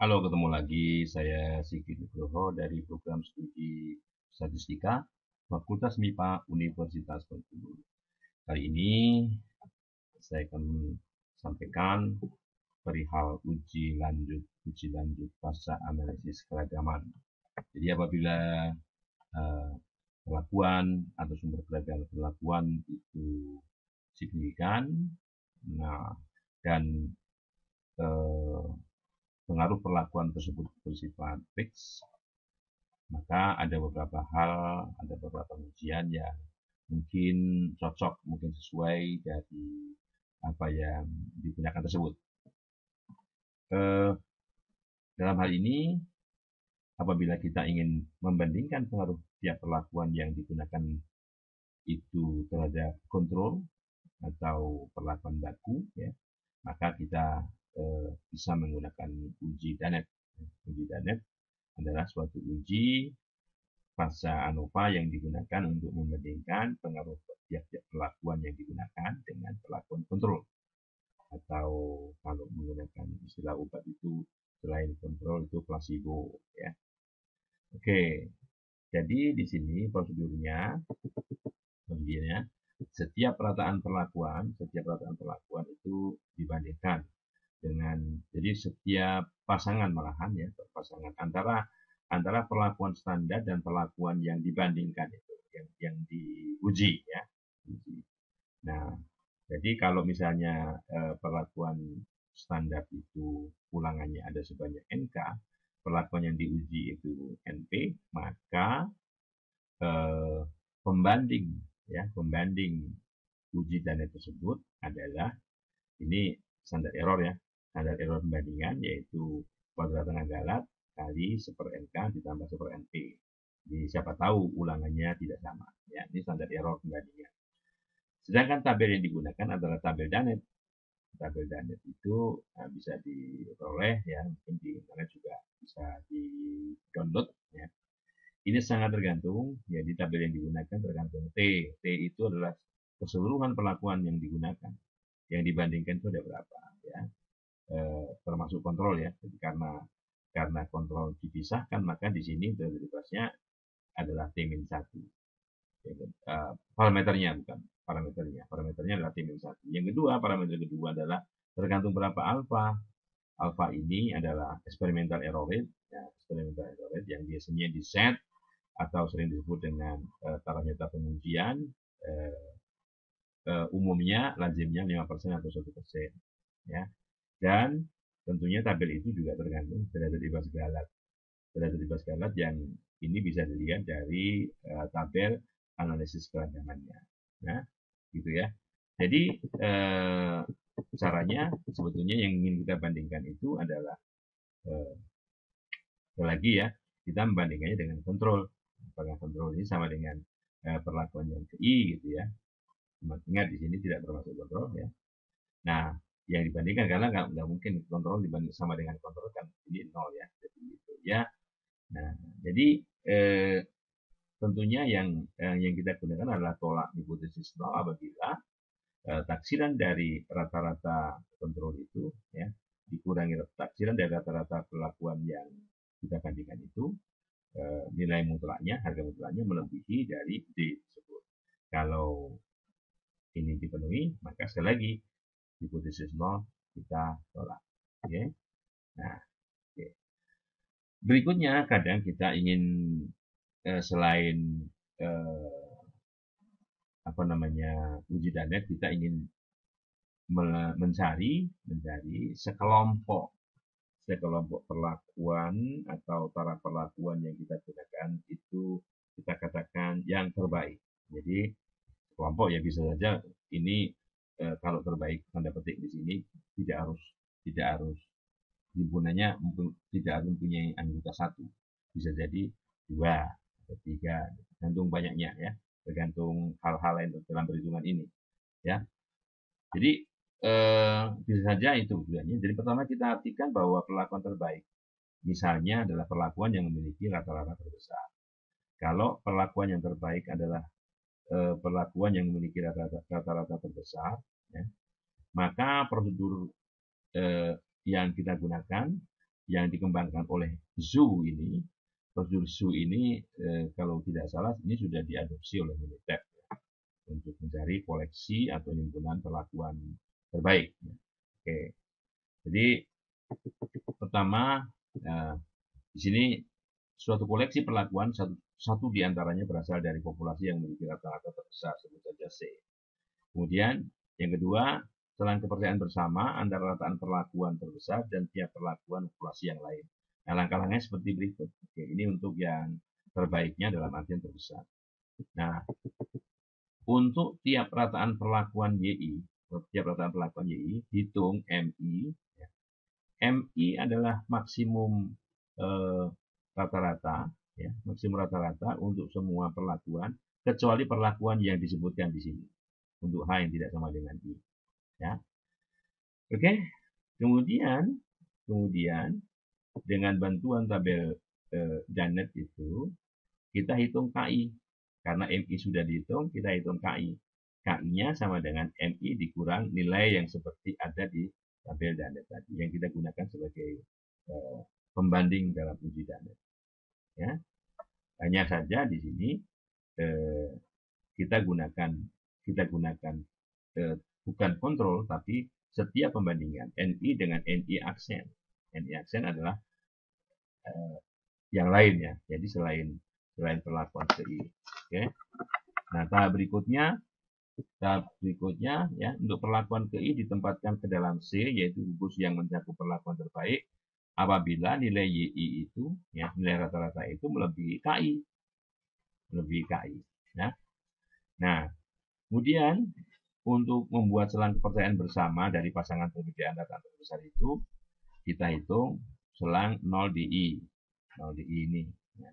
Halo, ketemu lagi. Saya Sigit Nugroho dari program studi Statistika, Fakultas MIPA Universitas Bengkulu. Kali ini saya akan sampaikan perihal uji lanjut pasca analisis keragaman. Jadi apabila eh, perlakuan atau sumber keragaman perlakuan itu signifikan, nah dan eh, pengaruh perlakuan tersebut bersifat fix, maka ada beberapa ujian yang mungkin cocok, mungkin sesuai dari apa yang digunakan tersebut. Eh, dalam hal ini, apabila kita ingin membandingkan pengaruh tiap perlakuan yang digunakan itu terhadap kontrol atau perlakuan baku, ya, maka kita bisa menggunakan uji Danet. Uji Danet adalah suatu uji pasca ANOVA yang digunakan untuk membandingkan pengaruh tiap-tiap perlakuan yang digunakan dengan perlakuan kontrol. Atau kalau menggunakan istilah obat itu selain kontrol itu placebo, ya. Oke, jadi di sini prosedurnya setiap rataan perlakuan itu dibandingkan dengan, jadi setiap pasangan malahan ya, pasangan antara antara perlakuan standar dan perlakuan yang dibandingkan itu yang diuji ya. Nah, jadi kalau misalnya perlakuan standar itu ulangannya ada sebanyak NK, perlakuan yang diuji itu NP, maka eh, pembanding pembanding uji dana tersebut adalah ini standar error ya. Standar error pembandingan yaitu kuadrat tengah galat kali 1/NK ditambah 1/NP. Jadi siapa tahu ulangannya tidak sama. Ya, ini standar error pembandingan. Sedangkan tabel yang digunakan adalah tabel Danet. Tabel Danet itu bisa diperoleh ya, mungkin di internet juga bisa di-download ya. Ini sangat tergantung, jadi tabel yang digunakan tergantung T. T itu adalah keseluruhan perlakuan yang digunakan. Yang dibandingkan itu ada berapa ya. Termasuk kontrol ya. Jadi karena kontrol dipisahkan, maka di sini derivasinya adalah T-1. Parameternya bukan parameternya adalah T-1. Yang kedua, parameter kedua adalah tergantung berapa alfa. Alfa ini adalah experimental error rate, ya, experimental error rate yang biasanya di set atau sering disebut dengan tata pengujian, uh, umumnya lazimnya 5% atau 1%, ya. Dan tentunya tabel itu juga tergantung derajat bebas galat. Derajat bebas galat yang ini bisa dilihat dari tabel analisis keragamannya. Nah, gitu ya. Jadi caranya sebetulnya yang ingin kita bandingkan itu adalah eh, lagi ya, kita membandingkannya dengan kontrol. Apakah kontrol ini sama dengan perlakuan yang ke I gitu ya. Ingat di sini tidak termasuk kontrol ya. Nah, yang dibandingkan karena nggak mungkin kontrol dibanding sama dengan kontrol, kan ini nol ya. Jadi gitu ya. Nah, jadi eh, tentunya yang kita gunakan adalah tolak hipotesis nol apabila taksiran dari rata-rata kontrol itu ya dikurangi taksiran dari rata-rata perlakuan yang kita bandingkan itu, nilai mutlaknya, harga mutlaknya melebihi dari D tersebut. Kalau ini dipenuhi, maka sekali lagi hipotesis nol kita tolak. Oke. Okay? Nah, okay. Berikutnya kadang kita ingin selain eh, apa namanya uji Danet, kita ingin mencari sekelompok perlakuan atau taraf perlakuan yang kita gunakan itu kita katakan yang terbaik. Jadi kelompok ya bisa saja ini kalau terbaik tanda petik di sini tidak harus himpunannya tidak harus mempunyai anggota satu, bisa jadi dua atau tiga, tergantung banyaknya ya, tergantung hal-hal lain dalam perhitungan ini ya. Jadi bisa saja itu tujuannya. Jadi pertama kita artikan bahwa perlakuan terbaik misalnya adalah perlakuan yang memiliki rata-rata terbesar. Kalau perlakuan yang terbaik adalah perlakuan yang memiliki rata-rata terbesar, ya, maka prosedur yang kita gunakan yang dikembangkan oleh Zhu ini, prosedur Zhu ini kalau tidak salah ini sudah diadopsi oleh militer untuk mencari koleksi atau himpunan perlakuan terbaik. Oke, jadi pertama di sini suatu koleksi perlakuan satu diantaranya berasal dari populasi yang memiliki rata-rata terbesar, sebut saja C. Kemudian yang kedua, selain kepercayaan bersama antara rataan perlakuan terbesar dan tiap perlakuan populasi yang lain. Nah, langkah-langkahnya seperti berikut. Oke, ini untuk yang terbaiknya dalam artian terbesar. Nah, untuk tiap rataan perlakuan YI, hitung MI. MI adalah maksimum rata-rata, maksimum rata-rata untuk semua perlakuan, kecuali perlakuan yang disebutkan di sini. Untuk H yang tidak sama dengan I. Ya. Oke, kemudian dengan bantuan tabel Janet itu, kita hitung KI. Karena MI sudah dihitung, kita hitung KI. KI-nya sama dengan MI dikurang nilai yang seperti ada di tabel Janet tadi, yang kita gunakan sebagai pembanding dalam uji Janet. Ya. Hanya saja di sini kita gunakan bukan kontrol, tapi setiap pembandingan NI dengan NI aksen. NI aksen adalah yang lain ya. Jadi selain perlakuan CI. Oke. Nah, tahap berikutnya ya, untuk perlakuan KI ditempatkan ke dalam C, yaitu gugus yang mencakup perlakuan terbaik apabila nilai YI itu, ya, nilai rata-rata itu melebihi KI. Ya. Nah, kemudian untuk membuat selang kepercayaan bersama dari pasangan perbedaan data terbesar itu, kita hitung selang 0 DI. 0 DI ini. Ya.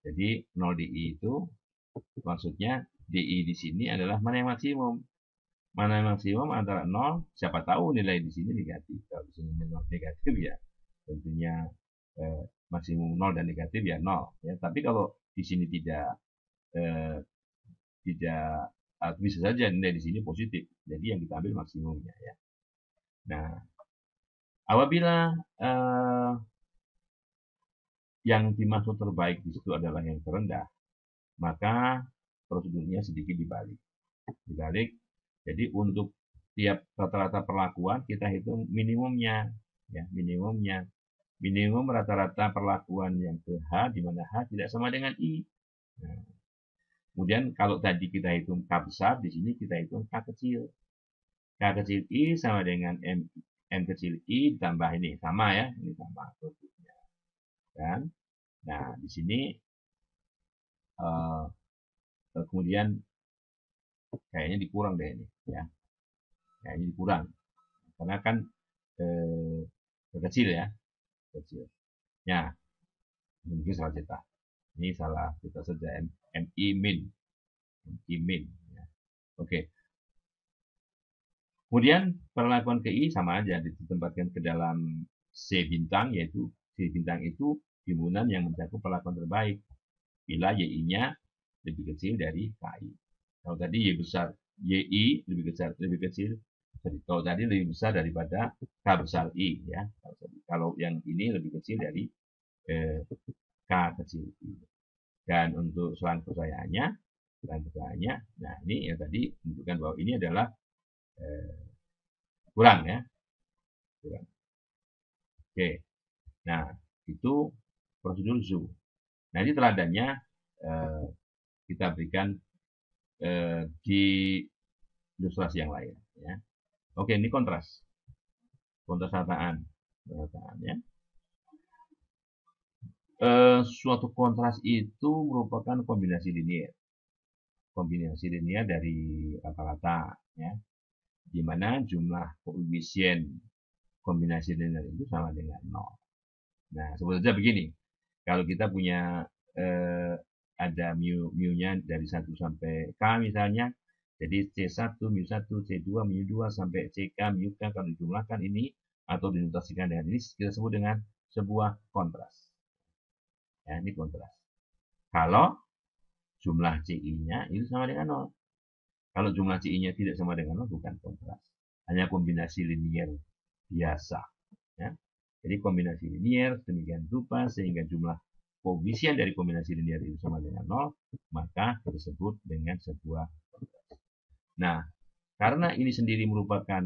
Jadi 0 DI itu maksudnya DI di sini adalah mana yang maksimum. Mana yang maksimum antara 0, siapa tahu nilai di sini negatif. Kalau di sini negatif ya tentunya maksimum 0 dan negatif ya 0. Ya. Tapi kalau di sini tidak bisa saja nilai di sini positif. Jadi yang kita ambil maksimumnya ya. Nah, apabila yang dimaksud terbaik di situ adalah yang terendah, maka prosedurnya sedikit dibalik. Jadi untuk tiap rata-rata perlakuan kita hitung minimumnya, ya, minimum rata-rata perlakuan yang ke H, di mana H tidak sama dengan I. Nah, kemudian kalau tadi kita hitung K besar, di sini kita hitung K kecil. K kecil I sama dengan M kecil I ditambah ini, sama ya, ini sama produknya. Dan, nah di sini kemudian kayaknya dikurang deh ini, ya, kayaknya dikurang, karena kan kecil ya, kecil. Ya, mungkin salah cetak. Ini salah kita saja MI min. Ya. Oke. Kemudian perlakuan KI sama aja ditempatkan ke dalam C bintang, yaitu C bintang itu himpunan yang mencakup perlakuan terbaik bila YI-nya lebih kecil dari KI. Kalau tadi Y besar, YI lebih kecil. Kalau tadi lebih besar daripada K besar I ya. Kalau yang ini lebih kecil dari K kecil I. Dan untuk selang percayaannya, nah ini yang tadi menunjukkan bahwa ini adalah kurang ya, kurang. Oke, nah itu prosedur Zhu. Nah ini teladannya kita berikan di ilustrasi yang lain ya. Oke, ini kontras rataan ya. Suatu kontras itu merupakan kombinasi linier dari rata-rata ya, di mana jumlah koefisien kombinasi linier itu sama dengan 0. Nah, sebetulnya begini, kalau kita punya ada mu-nya dari 1 sampai K misalnya, jadi C1, mu1, C2, mu2 sampai CK, mu-K kalau dijumlahkan ini atau dinotasikan dengan ini kita sebut dengan sebuah kontras. Ya, ini kontras. Kalau jumlah CI-nya itu sama dengan 0. Kalau jumlah CI-nya tidak sama dengan 0 bukan kontras. Hanya kombinasi linier biasa. Ya. Jadi kombinasi linier demikian rupa sehingga jumlah koefisien dari kombinasi linier itu sama dengan 0, maka disebut dengan sebuah kontras. Nah, karena ini sendiri merupakan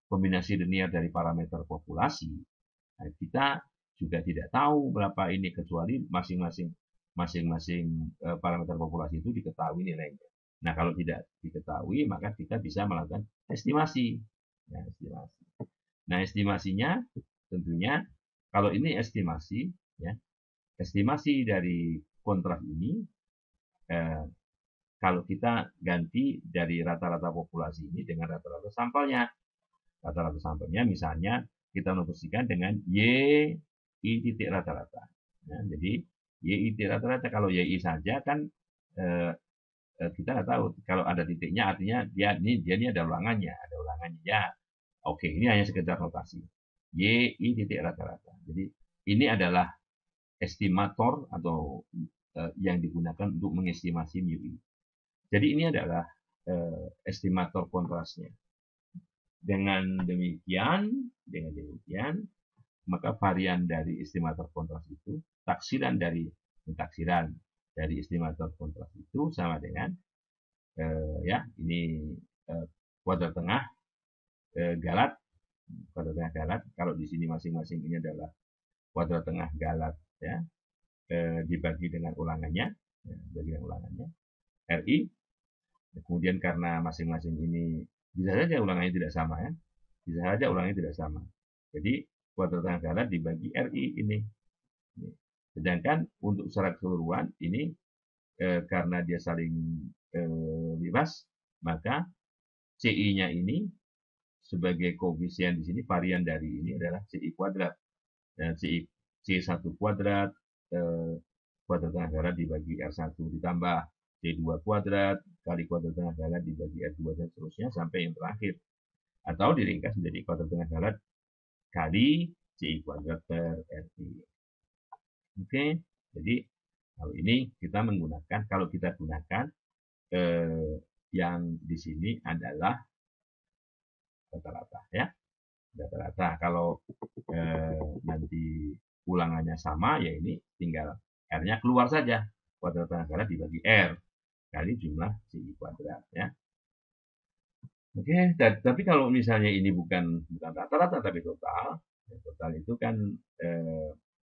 kombinasi linier dari parameter populasi, kita juga tidak tahu berapa ini kecuali masing-masing parameter populasi itu diketahui nilainya. Nah, kalau tidak diketahui, maka kita bisa melakukan estimasi. Nah, estimasi. Nah, estimasinya tentunya kalau ini estimasi, ya, estimasi dari kontras ini kalau kita ganti dari rata-rata populasi ini dengan rata-rata sampelnya. Rata-rata sampelnya misalnya kita notusikan dengan YI titik rata-rata. Nah, jadi YI titik rata-rata, kalau YI saja kan kita nggak tahu. Kalau ada titiknya artinya dia ini ada ulangannya ya. Oke, ini hanya sekedar notasi. YI titik rata-rata. Jadi ini adalah estimator atau yang digunakan untuk mengestimasi mu i. Jadi ini adalah estimator kontrasnya. Dengan demikian, maka varian dari estimator kontras itu, taksiran dari estimator kontras itu sama dengan ya ini kuadrat tengah galat. Kuadrat tengah galat, kalau di sini masing-masing ini adalah kuadrat tengah galat, ya, dibagi dengan ulangannya, RI. Kemudian karena masing-masing ini bisa saja ulangannya tidak sama, ya, bisa saja ulangannya tidak sama. Jadi kuadrat tengah galat dibagi RI ini. Sedangkan untuk secara keseluruhan ini karena dia saling bebas, maka CI-nya ini sebagai koefisien di sini, varian dari ini adalah CI kuadrat. Dan C1 kuadrat, kuadrat tengah galat dibagi R1 ditambah C2 kuadrat kali kuadrat tengah galat dibagi R2 dan seterusnya sampai yang terakhir. Atau diringkas menjadi kuadrat tengah galat kali CI kuadrat per RI. Oke, jadi kalau ini kita menggunakan, kalau kita gunakan yang di sini adalah rata-rata, ya, rata-rata. Kalau nanti ulangannya sama, ya ini tinggal R-nya keluar saja, kuadrat tengah galat dibagi R kali jumlah CI kuadrat, ya. Oke, tapi kalau misalnya ini bukan rata-rata tapi total, ya, total itu kan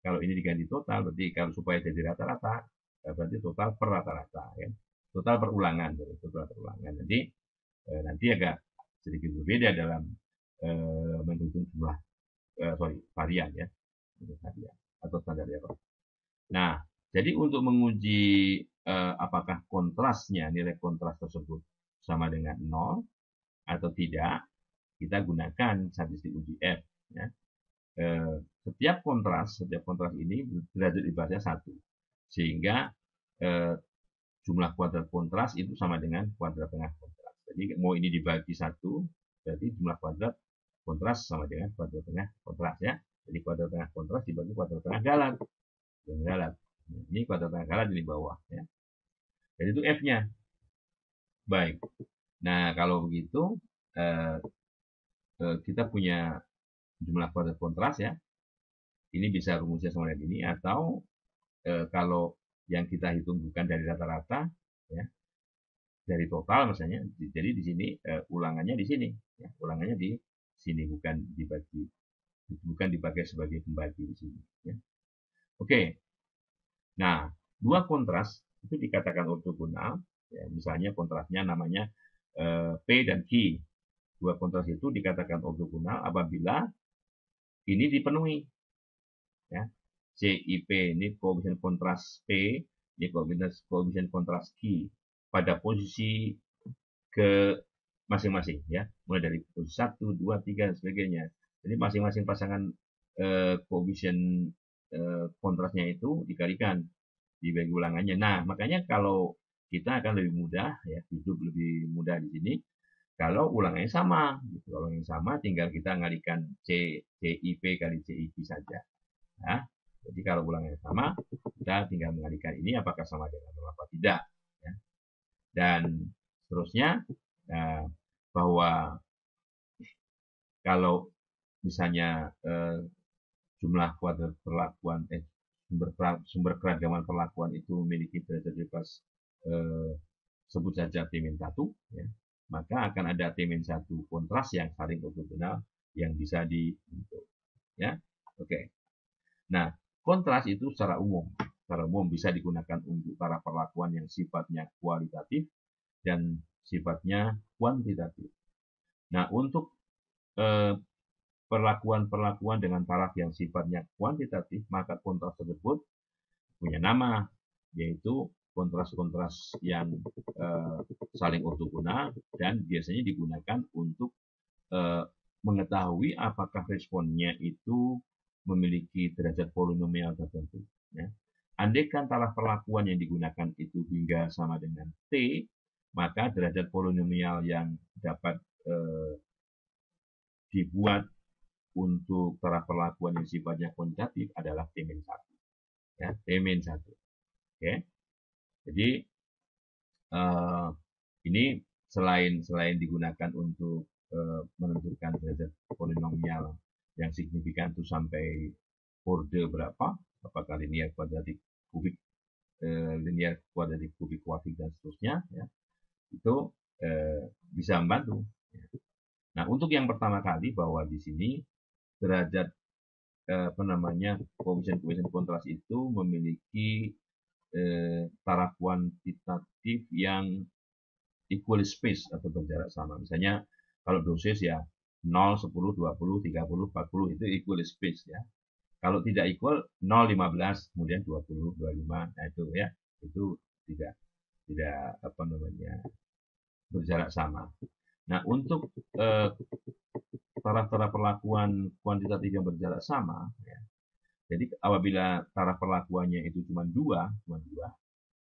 kalau ini diganti total, berarti kalau supaya jadi rata-rata, berarti total per rata-rata, ya. Total per ulangan, total per ulangan. Jadi nanti agak sedikit berbeda dalam menghitung jumlah varian, ya, varian atau standar error. Nah, jadi untuk menguji apakah kontrasnya, nilai kontras tersebut sama dengan 0 atau tidak, kita gunakan statistik uji F, ya. Setiap kontras ini derajat ibaratnya 1, sehingga jumlah kuadrat kontras itu sama dengan kuadrat tengah kontras. Jadi mau ini dibagi 1, berarti jumlah kuadrat kontras sama dengan kuadrat tengah kontras, ya. Jadi kuadrat tengah kontras dibagi kuadrat tengah galat. Ini kuadrat tengah galat di bawah, ya. Jadi itu F-nya. Baik. Nah, kalau begitu kita punya jumlah kuadrat kontras, ya. Ini bisa rumusnya sama dengan ini, atau kalau yang kita hitung bukan dari rata-rata, ya, dari total misalnya. Jadi di sini ulangannya di sini, ya, ulangannya di sini, bukan dipakai sebagai pembagi di sini, ya. Oke. Nah, dua kontras itu dikatakan ortogonal, ya, misalnya kontrasnya namanya P dan Q. Dua kontras itu dikatakan ortogonal apabila ini dipenuhi, ya. CIP ini koefisien kontras P, ini koefisien kontras Q pada posisi ke masing-masing, ya, mulai dari posisi 1, 2, 3 dan sebagainya. Jadi masing-masing pasangan koefisien kontrasnya itu dikalikan, dibagi ulangannya. Nah, makanya kalau kita akan lebih mudah, ya, hidup lebih mudah di sini kalau ulangannya sama. Gitu. Kalau ulangannya sama, tinggal kita ngalikan CIP kali CIP saja. Nah, jadi kalau ulangannya sama, kita tinggal mengalihkan ini apakah sama dengan 0 atau tidak, ya. Dan seterusnya, bahwa kalau misalnya jumlah kuadrat perlakuan sumber keragaman perlakuan itu memiliki derajat bebas sebut saja T-1 ya, maka akan ada T-1 kontras yang saling ortogonal yang bisa dibentuk ya. Oke. Nah, kontras itu secara umum bisa digunakan untuk para perlakuan yang sifatnya kualitatif dan sifatnya kuantitatif. Nah, untuk perlakuan-perlakuan dengan taraf yang sifatnya kuantitatif, maka kontras tersebut punya nama, yaitu kontras-kontras yang saling ortogonal dan biasanya digunakan untuk mengetahui apakah responnya itu memiliki derajat polinomial tertentu. Ya. Andaikan taraf perlakuan yang digunakan itu hingga sama dengan T, maka derajat polinomial yang dapat dibuat untuk taraf perlakuan yang sifatnya kuantitatif adalah T-1. Ya, T-1. Oke. Jadi ini selain digunakan untuk menentukan derajat polinomial yang signifikan itu sampai orde berapa, apakah linear kuadratik kubik, linear kuadratik kubik kuadrik dan seterusnya, ya, itu bisa membantu. Nah, untuk yang pertama kali bahwa di sini derajat koefisien kontras itu memiliki taraf kuantitatif yang equal space atau berjarak sama. Misalnya kalau dosis ya 0, 10, 20, 30, 40 itu equal space ya. Kalau tidak equal 0, 15, kemudian 20, 25. Nah itu ya, itu tidak berjarak sama. Nah, untuk taraf-taraf perlakuan kuantitatif yang berjarak sama ya, jadi apabila taraf perlakuannya itu cuma dua,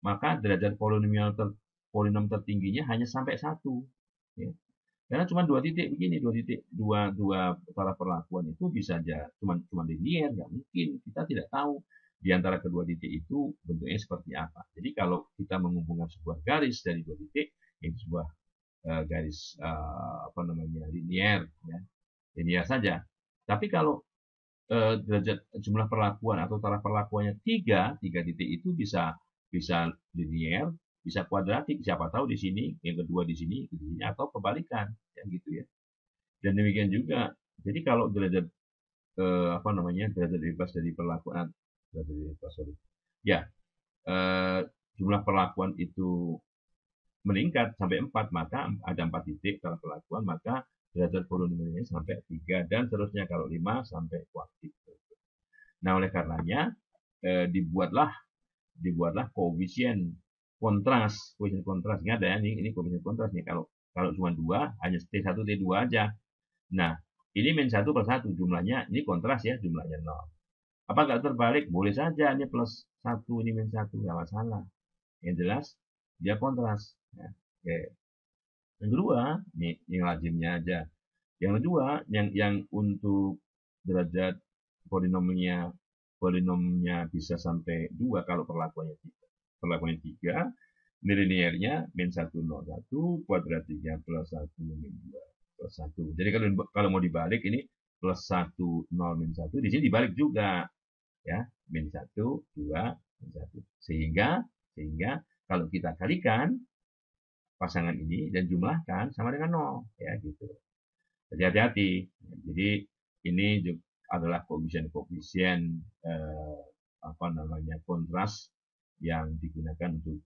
maka derajat polinom tertingginya hanya sampai 1. Ya. Karena cuma 2 titik begini, 2 titik, dua taraf perlakuan itu bisa aja cuma linear, nggak mungkin. Kita tidak tahu di antara kedua titik itu bentuknya seperti apa. Jadi kalau kita menghubungkan sebuah garis dari 2 titik, itu sebuah garis linear, ya, linear saja. Tapi kalau derajat jumlah perlakuan atau taraf perlakuannya 3 titik itu bisa linear, bisa kuadratik, siapa tahu di sini, yang kedua di sini, atau kebalikan, ya gitu ya. Dan demikian juga, jadi kalau derajat derajat bebas dari perlakuan, jumlah perlakuan itu meningkat sampai 4, maka ada 4 titik taraf perlakuan, maka derajat polinomialnya sampai 3 dan seterusnya kalau 5 sampai kuadrik. Nah, oleh karenanya dibuatlah koefisien kontras. Ini ada ya, ini koefisien kontras nih. Kalau cuma 2, hanya T1, T2 aja. Nah, ini min 1 plus 1 jumlahnya, ini kontras ya, jumlahnya 0. Apa nggak terbalik? Boleh saja, ini plus 1, ini min 1, nggak masalah. Yang jelas, dia kontras. Ya, oke. Yang kedua, ini yang lazimnya aja. Yang kedua, yang untuk derajat polinomnya bisa sampai 2 kalau perlakuannya 3. Perlakuannya 3, linearnya min 1, 0, 1, kuadratiknya plus 1, min 2, plus 1. Jadi kalau mau dibalik ini plus 1, 0, min 1, di sini dibalik juga. Ya, min 1, 2, min 1. Sehingga kalau kita kalikan pasangan ini dan jumlahkan sama dengan 0. Ya, gitu. Jadi hati-hati. Jadi ini adalah koefisien kontras yang digunakan untuk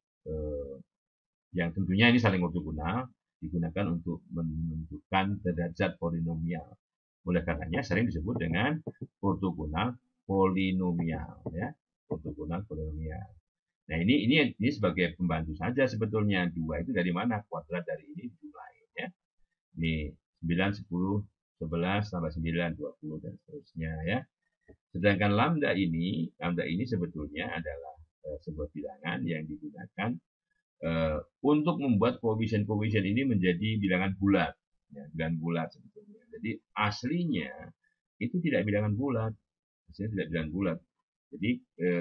yang tentunya ini saling ortogonal, digunakan untuk menentukan derajat polinomial. Oleh karenanya sering disebut dengan ortogonal polinomial, ya, ortogonal polinomial. Nah, ini sebagai pembantu saja sebetulnya. 2 itu dari mana? Kuadrat dari ini jumlahin, ya. Ini 9, 10, 11 tambah 9, 20 dan seterusnya, ya. Sedangkan lambda ini sebetulnya adalah sebuah bilangan yang digunakan untuk membuat koefisien-koefisien ini menjadi bilangan bulat, ya, bilangan bulat sebetulnya. Jadi aslinya itu tidak bilangan bulat, Jadi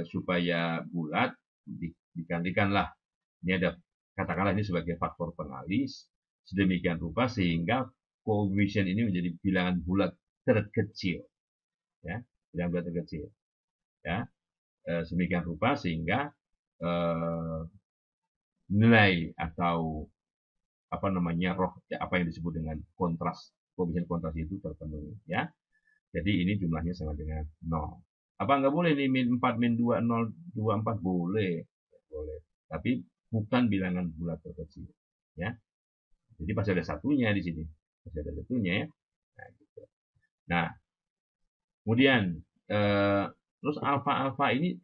supaya bulat digantikanlah, ini ada, katakanlah ini sebagai faktor pengalis sedemikian rupa sehingga koefisien ini menjadi bilangan bulat terkecil, ya. dalam bulat terkecil, ya. Sedemikian rupa sehingga nilai atau apa namanya apa yang disebut dengan kontras, koefisien kontras itu terpenuhi, ya. Jadi ini jumlahnya sama dengan 0. Apa nggak boleh nih min 4, min 2, 0, 2, 4? Boleh. Boleh. Tapi bukan bilangan bulat terkecil. Ya. Jadi pasti ada satunya di sini. Pasti ada satunya ya. Nah, gitu. Nah kemudian terus alfa-alfa ini,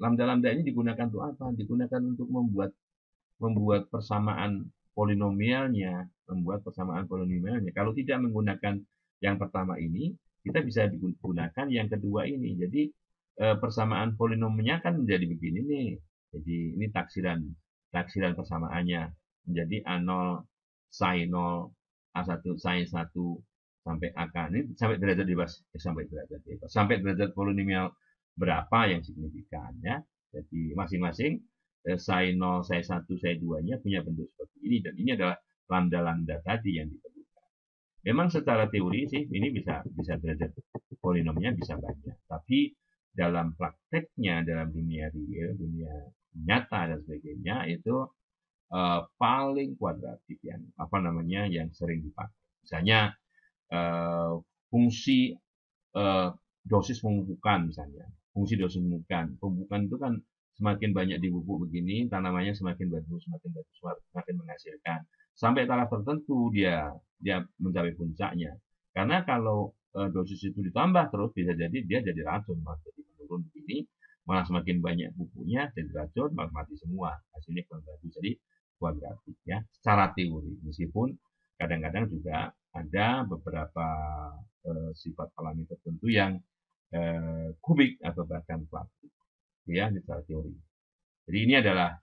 lambda-lambda ini digunakan untuk apa? Digunakan untuk membuat persamaan polinomialnya, Kalau tidak menggunakan yang pertama ini, kita bisa digunakan yang kedua ini. Jadi persamaan polinomialnya kan menjadi begini nih. Jadi ini taksiran persamaannya menjadi A0 sin 0, A1 sin 1 sampai AK. Ini sampai derajat bebas, sampai derajat polinomial berapa yang signifikan ya. Jadi masing-masing sin 0, sin 1, sin 2-nya punya bentuk seperti ini, dan ini adalah lambda-lambda tadi yang ditemukan. Memang secara teori sih ini bisa derajat polinomnya bisa banyak, tapi dalam prakteknya, dalam dunia real, dunia nyata dan sebagainya, itu paling kuadratik yang yang sering dipakai. Misalnya fungsi dosis memupukkan misalnya. Fungsi dosis memupukkan. Pemupukan itu kan semakin banyak dipupuk begini, tanamannya semakin bagus, semakin menghasilkan. Sampai taraf tertentu dia mencapai puncaknya. Karena kalau dosis itu ditambah terus, bisa jadi dia jadi racun, jadi menurun begini, malah semakin banyak pupuknya jadi racun, malah mati semua. Hasilnya kurang bagus. Jadi kuadratik ya, secara teori. Meskipun kadang-kadang juga ada beberapa sifat alami tertentu yang kubik atau bahkan kuadrat, ya, secara teori. Jadi ini adalah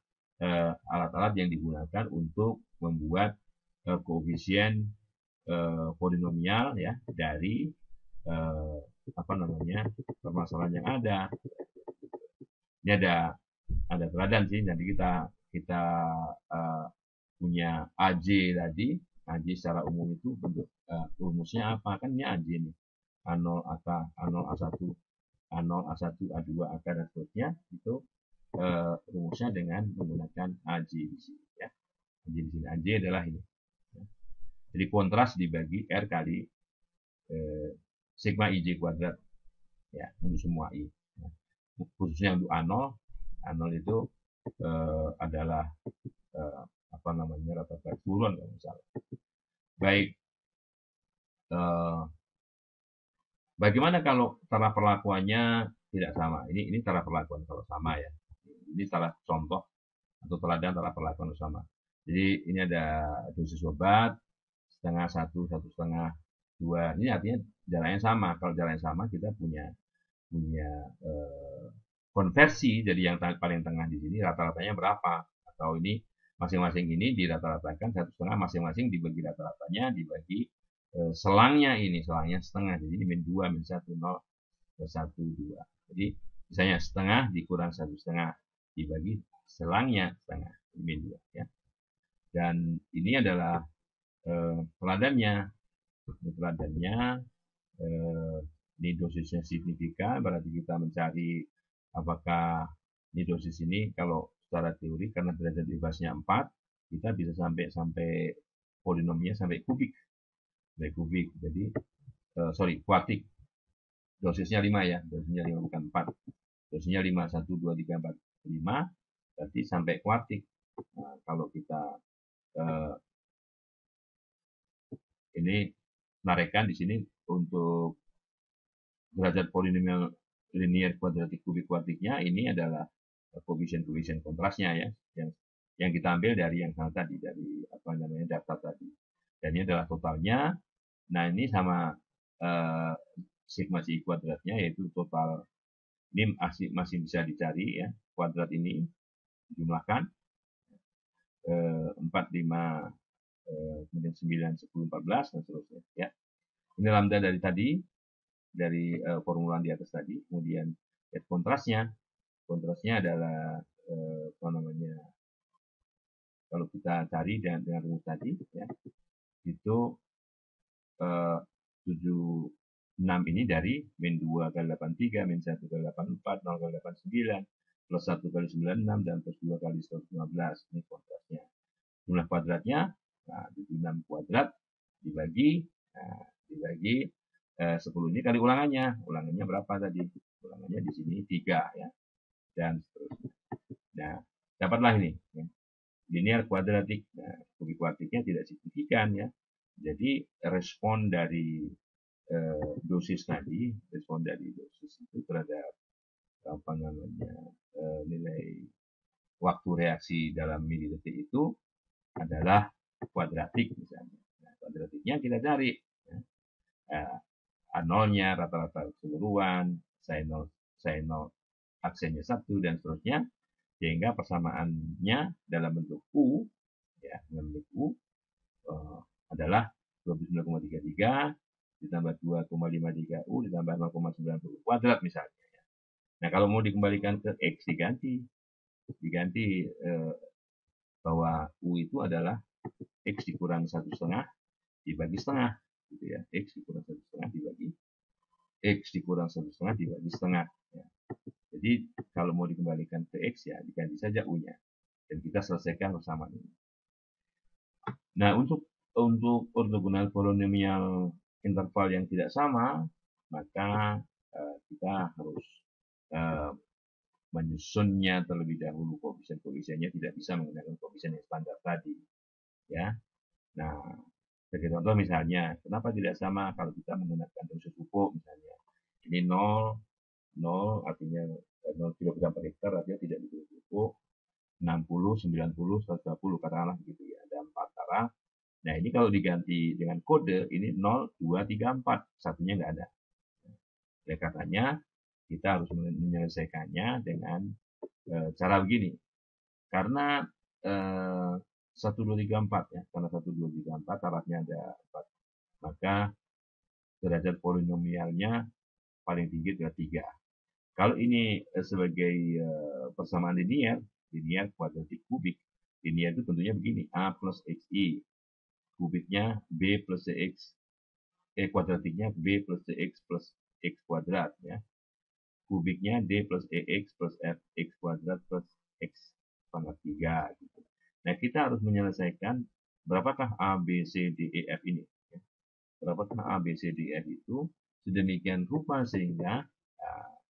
alat-alat yang digunakan untuk membuat koefisien polinomial ya dari permasalahan yang ada. Ini ada teladan sih. Nanti kita punya AJ tadi. AJ secara umum itu bentuk rumusnya apa? Kan ini AJ nih. A0 AK, A0 A1, A0 A1, A2 AK dan seterusnya, itu rumusnya dengan menggunakan AJ di sini ya. AJ di sini. AJ adalah ini. Jadi kontras dibagi R kali sigma IJ kuadrat ya, untuk semua I. Khususnya untuk A0, A0 itu adalah rata-rata keseluruhan kalau misalnya. Baik, bagaimana kalau cara perlakuannya tidak sama? Ini cara perlakuan kalau sama ya. Ini salah contoh atau teladan cara perlakuan sama. Jadi ini ada dosis obat setengah 1, 1,5, 2. Ini artinya jalannya sama. Kalau jalannya sama, kita punya konversi dari yang paling tengah di sini rata-ratanya berapa? Atau ini masing-masing ini dirata-ratakan 1,5, masing-masing dibagi rata-ratanya dibagi selangnya setengah. Jadi min 2, min 1, 0, 1, 2. Jadi misalnya setengah dikurang 1,5 dibagi selangnya setengah, min 2 ya. Dan ini adalah teladannya. Ini dosisnya signifikan, berarti kita mencari apakah ini dosis ini kalau secara teori karena derajat bebasnya 4, kita bisa sampai polinominya sampai kubik. Jadi kuartik. Dosisnya 5 ya, dosisnya 5 bukan 4. Dosisnya 5, 1, 2, 3, 4, 5, berarti sampai kuartik. Nah, kalau kita ini menarekkan di sini untuk derajat polinomial linear kuadratik kubik kuartiknya, ini adalah koefisien kontrasnya ya, yang kita ambil dari yang sama tadi, dari daftar tadi. Dan ini adalah totalnya. Nah ini sama sigma ci kuadratnya, yaitu total. Ini masih bisa dicari ya, kuadrat ini jumlahkan 4, 5, kemudian 9, 10, 14 dan seterusnya ya. Ini lambda dari tadi, dari formulaan di atas tadi. Kemudian kontrasnya adalah kalau kita cari dengan rumus tadi ya, itu 7 6 ini dari min 2 kali 83, min 1 kali 84, 0 kali 89, plus 1 kali 96, dan plus 2 kali 115. Ini kontrasnya. Jumlah kuadratnya, nah, 76 kuadrat dibagi, nah, dibagi 10 ini kali ulangannya. Ulangannya berapa tadi? Ulangannya di sini 3 ya. Dan seterusnya. Nah, dapatlah ini. Ya. Linear kuadratik. Nah, kubik kuadratnya tidak signifikan ya. Jadi respon dari dosis tadi, respon dari dosis itu terhadap apa namanya nilai waktu reaksi dalam milidetik itu adalah kuadratik misalnya. Nah, kuadratiknya kita cari. Ya. A0-nya, rata-rata keseluruhan, sin 0, aksennya 1, dan seterusnya. Sehingga persamaannya dalam bentuk U, ya, dalam bentuk U adalah 29,33 ditambah 2,53 U ditambah 0,90 kuadrat misalnya. Nah, kalau mau dikembalikan ke X diganti bahwa U itu adalah X dikurang 1,5 dibagi setengah, gitu ya. X dikurang 1,5 dibagi X dikurang 1,5 dibagi setengah. Ya. Jadi kalau mau dikembalikan ke X ya diganti saja U-nya. Dan kita selesaikan persamaan ini. Nah, untuk ortogonal polinomial interval yang tidak sama, maka kita harus menyusunnya terlebih dahulu. Koefisien-koefisiennya tidak bisa menggunakan koefisien yang standar tadi. Ya. Nah, sebagai contoh misalnya, kenapa tidak sama kalau kita menggunakan dosis pupuk misalnya. Ini 0 artinya 0 kg per hektar artinya tidak diberi pupuk. 60, 90, 120 katakanlah begitu ya. Ada 4 taraf. Nah, ini kalau diganti dengan kode, ini 0, 2, 3, 4. Satunya nggak ada. Oleh karenanya, kita harus menyelesaikannya dengan cara begini. Karena 1, 2, 3, 4 ya. Karena 1, 2, 3, 4 tarafnya ada 4. Maka derajat polinomialnya paling tinggi adalah 3. Kalau ini sebagai persamaan linear kuadratik kubik. Linear itu tentunya begini, A plus XI. Kubiknya B plus CX. Kuadratiknya B plus CX plus X kuadrat. Ya. Kubiknya D plus EX plus FX kuadrat plus X pangkat 3. Gitu. Nah, kita harus menyelesaikan berapakah A, B, C, D, E, F ini. Ya. Berapakah A, B, C, D, E, F itu sedemikian rupa sehingga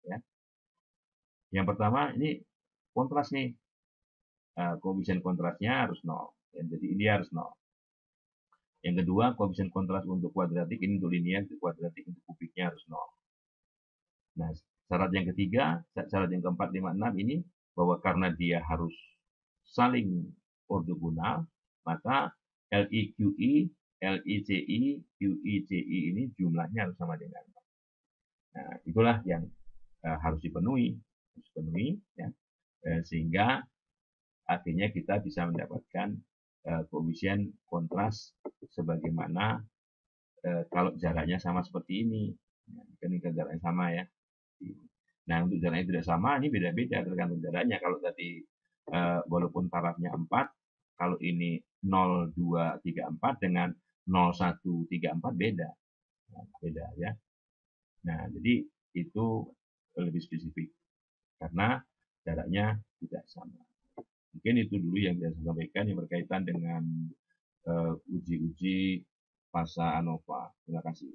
ya. Yang pertama ini kontras nih. Koefisien kontrasnya harus 0. Ya, jadi ini harus 0. Yang kedua, koefisien kontras untuk kuadratik, ini untuk linear, untuk kuadratik, untuk kubiknya harus 0. Nah, syarat yang ketiga, syarat yang keempat, 5, 6 ini, bahwa karena dia harus saling ortogonal, maka LIQI, LICI, QICI ini jumlahnya harus sama dengan 0. Nah, itulah yang harus dipenuhi. Ya. Sehingga akhirnya kita bisa mendapatkan koefisien kontras sebagaimana kalau jaraknya sama seperti ini. Kan jaraknya sama ya. Nah, untuk jaraknya tidak sama, ini beda-beda tergantung jaraknya. Kalau tadi walaupun tarafnya 4, kalau ini 0, 2, 3, 4 dengan 0, 1, 3, 4 beda. Nah, beda ya. Nah, jadi itu lebih spesifik. Karena jaraknya tidak sama. Mungkin itu dulu yang saya sampaikan yang berkaitan dengan uji-uji fasa ANOVA. Terima kasih.